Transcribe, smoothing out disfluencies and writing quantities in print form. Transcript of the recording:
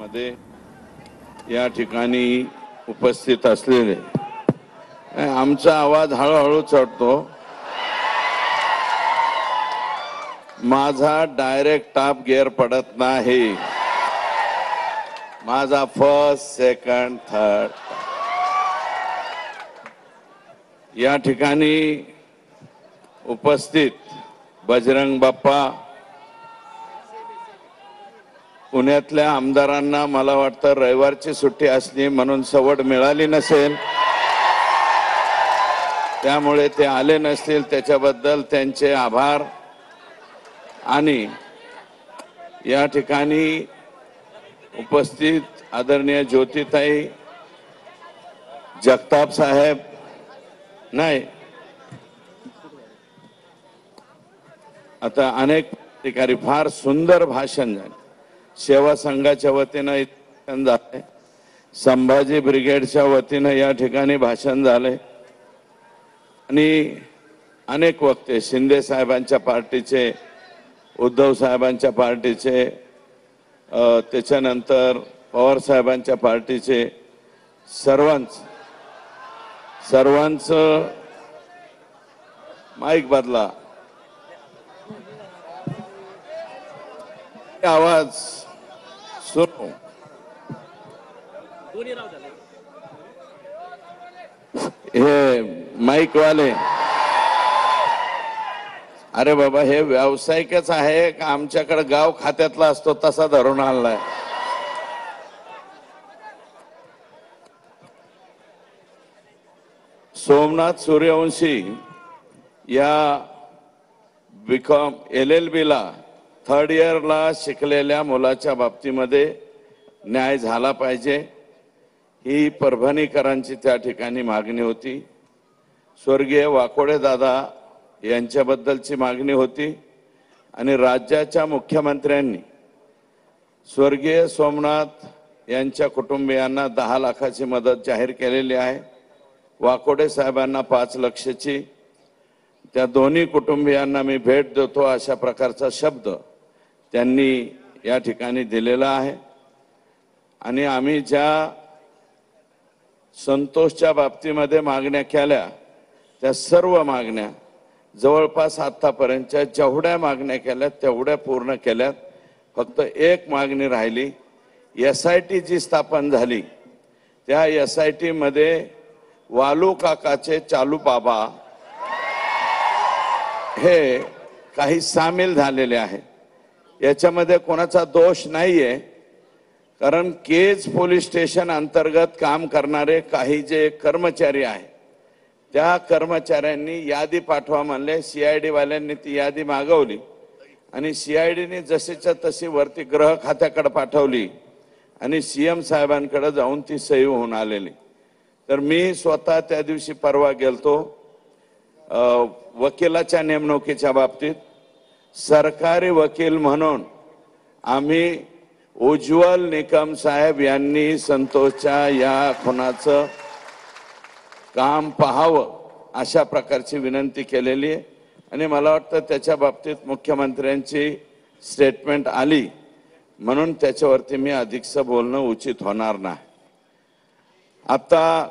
मध्ये या ठिकाणी उपस्थित असलेले आमचा आवाज हळूहळू चढतो। माझा डायरेक्ट टॉप गिअर पडत नाही, माझा फर्स्ट सेकंड थर्ड। या ठिकाणी उपस्थित बजरंग बाप्पा, पुण्यातल्या आमदारांना मला वाटतं रविवारची सुट्टी असली म्हणून सवड मिळाली नसेल, त्यामुळे ते आले नसतील, त्याच्याबद्दल त्यांचे आभार। आणि या ठिकाणी उपस्थित आदरणीय ज्योतिताई जगताप साहेब, नाही आता अनेक ठिकाणी फार सुंदर भाषण झाले। सेवा संघाच्या वतीने भाषण झाले, संभाजी ब्रिगेडच्या वतीने या ठिकाणी भाषण झाले आणि अनेक वक्ते शिंदे साहेबांच्या पार्टीचे, उद्धव साहेबांच्या पार्टीचे, त्याच्यानंतर पवार साहेबांच्या पार्टीचे, सर्वांचं माईक बदला, आवाज सुनो, हे माईक वाले, अरे बाबा हे व्यावसायिकच आहे का आमच्याकडे गाव खात्यातला असतो तसा धरून आणलाय। सोमनाथ सूर्यवंशी या बीकॉम LLB ला थर्ड इयरला शिकलेल्या मुलाच्या बाबतीमध्ये न्याय झाला पाहिजे, ही परभणीकरांची त्या ठिकाणी मागणी होती। स्वर्गीय वाकोडे दादा यांच्याबद्दलची मागणी होती आणि राज्याच्या मुख्यमंत्र्यांनी स्वर्गीय सोमनाथ यांच्या कुटुंबियांना 10 लाखाची मदत जाहीर केलेली आहे। वाकोडे साहेबांना 5 लाखाची। त्या दोन्ही कुटुंबियांना मी भेट देतो अशा प्रकारचा शब्द त्यांनी या ठिकाणी दिलेला आहे। आणि आम्ही ज्या संतोषच्या बाबतीमध्ये मागण्या केल्या त्या सर्व मागण्या जवळपास आतापर्यंतच्या जेवढ्या मागण्या केल्या तेवढ्या पूर्ण केल्यात। फक्त एक मागणी राहिली, SIT जी स्थापन झाली त्या SIT मध्ये वालू काकाचे चालू बाबा हे काही सामील झालेले आहे। याच्यामध्ये कोणाचा दोष नाहीये, कारण केज पोलीस स्टेशन अंतर्गत काम करणारे काही जे कर्मचारी आहेत त्या कर्मचाऱ्यांनी यादी पाठवा म्हणले। CID वाल्यांनी ती यादी मागवली आणि CIDने जशीच्या तशी वरती गृह खात्याकडे पाठवली आणि CM साहेबांकडे जाऊन ती सही होऊन आलेली। तर मी स्वतः त्या दिवशी परवा गेलतो वकिलाच्या नेमणुकीच्या बाबतीत। सरकारी वकील म्हणून आम्ही उज्ज्वल निकम साहेब यांनी संतोषच्या या खुनाचं काम पाहावं अशा प्रकारची विनंती केलेली आहे आणि मला वाटतं त्याच्या बाबतीत मुख्यमंत्र्यांची स्टेटमेंट आली म्हणून त्याच्यावरती मी अधिकचं बोलणं उचित होणार नाही। आता